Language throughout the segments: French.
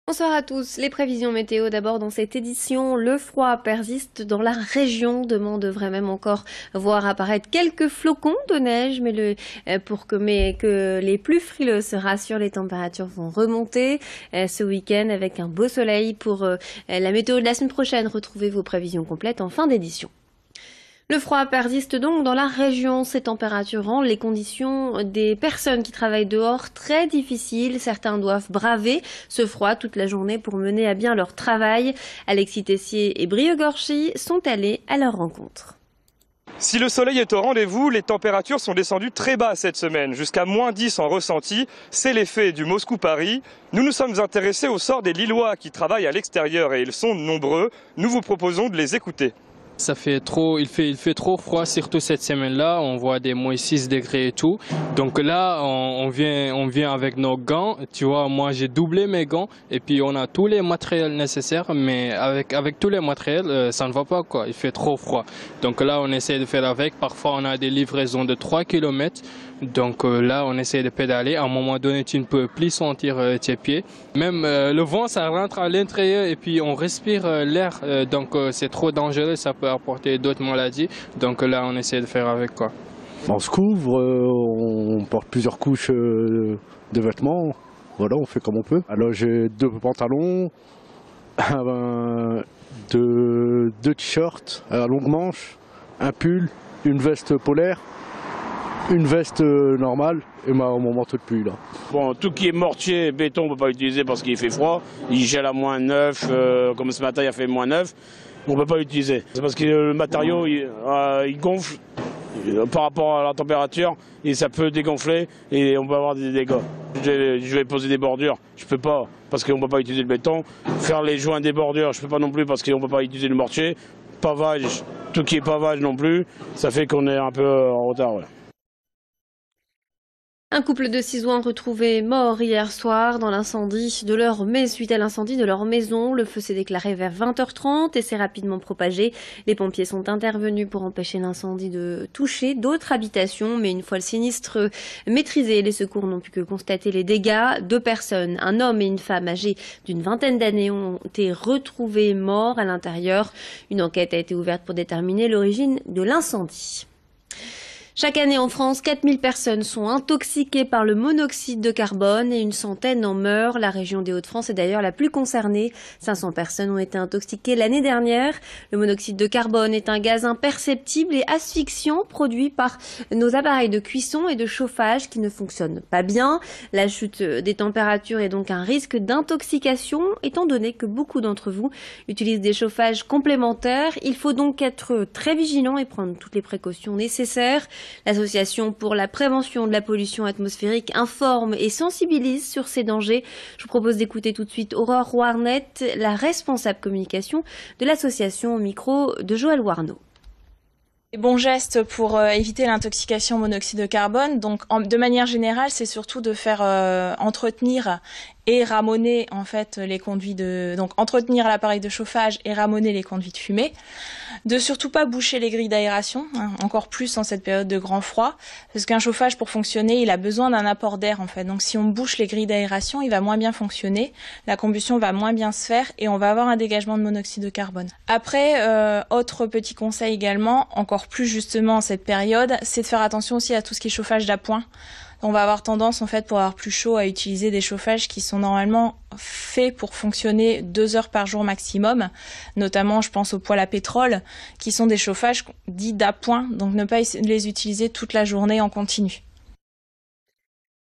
Bonsoir à tous. Les prévisions météo d'abord dans cette édition. Le froid persiste dans la région. Demain, on devrait même encore voir apparaître quelques flocons de neige, mais que les plus frileux se rassurent, les températures vont remonter ce week-end avec un beau soleil pour la météo de la semaine prochaine. Retrouvez vos prévisions complètes en fin d'édition. Le froid persiste donc dans la région. Ces températures rendent les conditions des personnes qui travaillent dehors très difficiles. Certains doivent braver ce froid toute la journée pour mener à bien leur travail. Alexis Tessier et Brio Gorchi sont allés à leur rencontre. Si le soleil est au rendez-vous, les températures sont descendues très bas cette semaine, jusqu'à -10 en ressenti. C'est l'effet du Moscou-Paris. Nous nous sommes intéressés au sort des Lillois qui travaillent à l'extérieur et ils sont nombreux. Nous vous proposons de les écouter. Il fait trop froid, surtout cette semaine-là. On voit des -6 degrés et tout. Donc là, on vient avec nos gants. Tu vois, moi j'ai doublé mes gants et puis on a tous les matériels nécessaires. Mais avec tous les matériels, ça ne va pas quoi. Il fait trop froid. Donc là, on essaie de faire avec. Parfois, on a des livraisons de 3 km. Donc là, on essaie de pédaler. À un moment donné, tu ne peux plus sentir tes pieds. Même le vent, ça rentre à l'intérieur et puis on respire l'air. Donc c'est trop dangereux, ça peut apporter d'autres maladies. Donc là, on essaie de faire avec quoi. On se couvre, on porte plusieurs couches de vêtements. Voilà, on fait comme on peut. Alors j'ai 2 pantalons, deux t-shirts à longue manche, un pull, une veste polaire, une veste normale et mon manteau de pluie là. Bon, tout qui est mortier, béton, on ne peut pas utiliser parce qu'il fait froid. Il gèle à -9, comme ce matin il a fait -9. On ne peut pas l'utiliser. C'est parce que le matériau il gonfle par rapport à la température et ça peut dégonfler et on peut avoir des dégâts. Je vais poser des bordures, je peux pas parce qu'on ne peut pas utiliser le béton. Faire les joints des bordures, je ne peux pas non plus parce qu'on ne peut pas utiliser le mortier. Pavage, tout qui est pavage non plus, ça fait qu'on est un peu en retard. Ouais. Un couple de Cisoins retrouvé mort hier soir suite à l'incendie de leur maison. Le feu s'est déclaré vers 20h30 et s'est rapidement propagé. Les pompiers sont intervenus pour empêcher l'incendie de toucher d'autres habitations, mais une fois le sinistre maîtrisé, les secours n'ont pu que constater les dégâts. 2 personnes, un homme et une femme âgés d'une vingtaine d'années, ont été retrouvés morts à l'intérieur. Une enquête a été ouverte pour déterminer l'origine de l'incendie. Chaque année en France, 4000 personnes sont intoxiquées par le monoxyde de carbone et une centaine en meurent. La région des Hauts-de-France est d'ailleurs la plus concernée. 500 personnes ont été intoxiquées l'année dernière. Le monoxyde de carbone est un gaz imperceptible et asphyxiant produit par nos appareils de cuisson et de chauffage qui ne fonctionnent pas bien. La chute des températures est donc un risque d'intoxication étant donné que beaucoup d'entre vous utilisent des chauffages complémentaires. Il faut donc être très vigilant et prendre toutes les précautions nécessaires. L'Association pour la prévention de la pollution atmosphérique informe et sensibilise sur ces dangers. Je vous propose d'écouter tout de suite Aurore Warnet, la responsable communication de l'association au micro de Joël Warneau. Les bons gestes pour éviter l'intoxication au monoxyde de carbone, donc de manière générale, c'est surtout de faire entretenir et ramoner en fait les conduits donc entretenir l'appareil de chauffage et ramoner les conduits de fumée, de surtout pas boucher les grilles d'aération, encore plus en cette période de grand froid, parce qu'un chauffage pour fonctionner, il a besoin d'un apport d'air en fait. Donc si on bouche les grilles d'aération, il va moins bien fonctionner, la combustion va moins bien se faire et on va avoir un dégagement de monoxyde de carbone. Après, autre petit conseil également, encore plus justement en cette période, c'est de faire attention aussi à tout ce qui est chauffage d'appoint. On va avoir tendance, en fait, pour avoir plus chaud, à utiliser des chauffages qui sont normalement faits pour fonctionner 2 heures par jour maximum. Notamment, je pense aux poêles à pétrole, qui sont des chauffages dits d'appoint. Donc, ne pas les utiliser toute la journée en continu.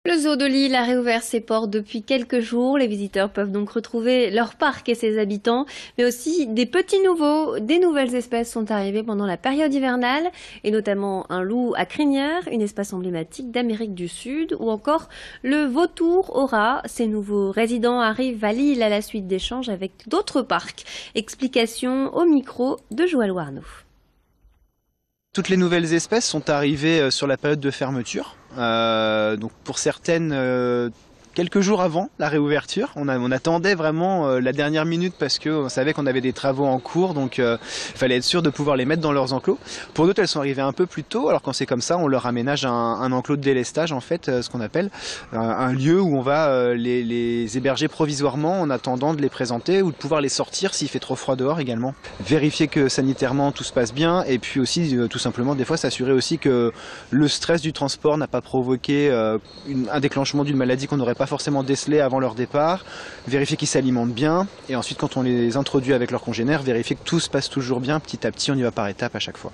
Le zoo de Lille a réouvert ses portes depuis quelques jours. Les visiteurs peuvent donc retrouver leur parc et ses habitants, mais aussi des petits nouveaux. Des nouvelles espèces sont arrivées pendant la période hivernale, et notamment un loup à crinière, une espèce emblématique d'Amérique du Sud, ou encore le vautour au rat. Ces nouveaux résidents arrivent à Lille à la suite d'échanges avec d'autres parcs. Explication au micro de Joël Warneau. Toutes les nouvelles espèces sont arrivées sur la période de fermeture. Donc pour certaines, quelques jours avant la réouverture. On attendait vraiment la dernière minute parce qu'on savait qu'on avait des travaux en cours, donc il fallait être sûr de pouvoir les mettre dans leurs enclos. Pour d'autres, elles sont arrivées un peu plus tôt. Alors quand c'est comme ça, on leur aménage un enclos de délestage, en fait, ce qu'on appelle un lieu où on va les héberger provisoirement en attendant de les présenter ou de pouvoir les sortir s'il fait trop froid dehors également. Vérifier que sanitairement tout se passe bien, et puis aussi tout simplement des fois s'assurer aussi que le stress du transport n'a pas provoqué un déclenchement d'une maladie qu'on n'aurait pas forcément décelé avant leur départ, vérifier qu'ils s'alimentent bien, et ensuite quand on les introduit avec leurs congénères, vérifier que tout se passe toujours bien, petit à petit, on y va par étapes à chaque fois.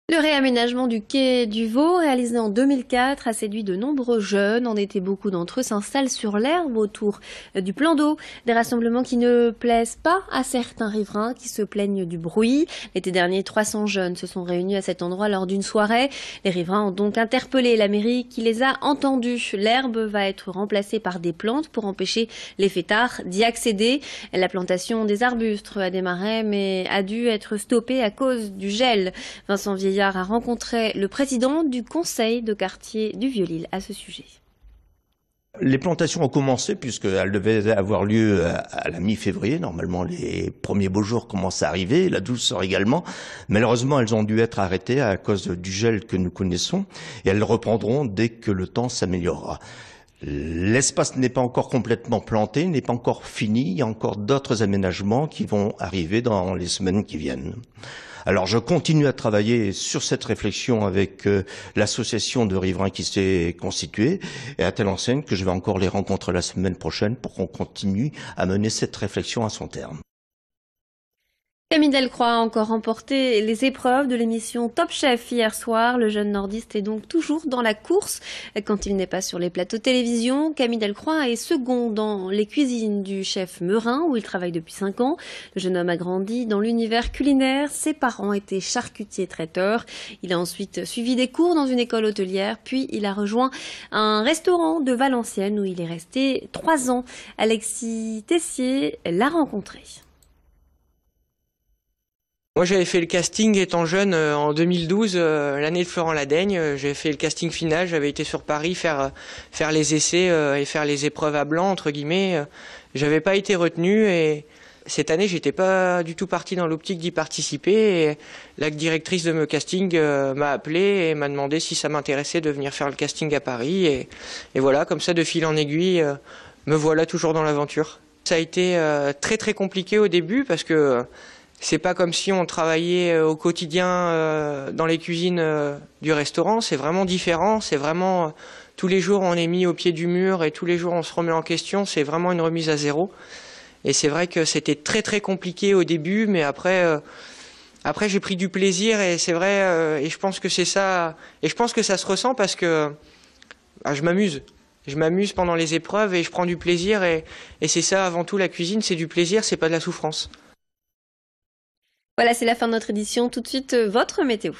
Le réaménagement du quai du Vau, réalisé en 2004, a séduit de nombreux jeunes. En été, beaucoup d'entre eux s'installent sur l'herbe autour du plan d'eau. Des rassemblements qui ne plaisent pas à certains riverains qui se plaignent du bruit. L'été dernier, 300 jeunes se sont réunis à cet endroit lors d'une soirée. Les riverains ont donc interpellé la mairie qui les a entendus. L'herbe va être remplacée par des plantes pour empêcher les fêtards d'y accéder. La plantation des arbustes a démarré mais a dû être stoppée à cause du gel. Vincent Vieillard a rencontré le président du conseil de quartier du Vieux-Lille à ce sujet. Les plantations ont commencé puisqu'elles devaient avoir lieu à la mi-février. Normalement, les premiers beaux jours commencent à arriver, la douceur également. Malheureusement, elles ont dû être arrêtées à cause du gel que nous connaissons et elles reprendront dès que le temps s'améliorera. L'espace n'est pas encore complètement planté, n'est pas encore fini. Il y a encore d'autres aménagements qui vont arriver dans les semaines qui viennent. Alors je continue à travailler sur cette réflexion avec l'association de riverains qui s'est constituée, et à telle enseigne que je vais encore les rencontrer la semaine prochaine pour qu'on continue à mener cette réflexion à son terme. Camille Delcroix a encore remporté les épreuves de l'émission Top Chef hier soir. Le jeune nordiste est donc toujours dans la course quand il n'est pas sur les plateaux de télévision. Camille Delcroix est second dans les cuisines du chef Meurin où il travaille depuis 5 ans. Le jeune homme a grandi dans l'univers culinaire. Ses parents étaient charcutiers traiteurs. Il a ensuite suivi des cours dans une école hôtelière, puis il a rejoint un restaurant de Valenciennes où il est resté 3 ans. Alexis Tessier l'a rencontré. Moi j'avais fait le casting étant jeune en 2012, l'année de Florent Ladaigne. J'avais fait le casting final, j'avais été sur Paris faire les essais et faire les épreuves à blanc entre guillemets. J'avais pas été retenu et cette année j'étais pas du tout parti dans l'optique d'y participer. Et la directrice de mon casting m'a appelé et m'a demandé si ça m'intéressait de venir faire le casting à Paris. Et voilà, comme ça de fil en aiguille, me voilà toujours dans l'aventure. Ça a été très très compliqué au début parce que c'est pas comme si on travaillait au quotidien dans les cuisines du restaurant, c'est vraiment différent, c'est vraiment tous les jours on est mis au pied du mur et tous les jours on se remet en question, c'est vraiment une remise à zéro. Et c'est vrai que c'était très très compliqué au début, mais après j'ai pris du plaisir et c'est vrai, et je pense que c'est ça, et je pense que ça se ressent parce que je m'amuse. Je m'amuse pendant les épreuves et je prends du plaisir et c'est ça avant tout la cuisine, c'est du plaisir, c'est pas de la souffrance. Voilà, c'est la fin de notre édition. Tout de suite, votre météo.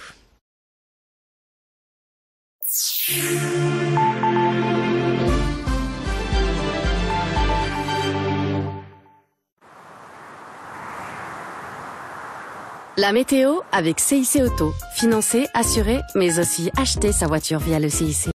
La météo avec CIC Auto. Financer, assurer, mais aussi acheter sa voiture via le CIC.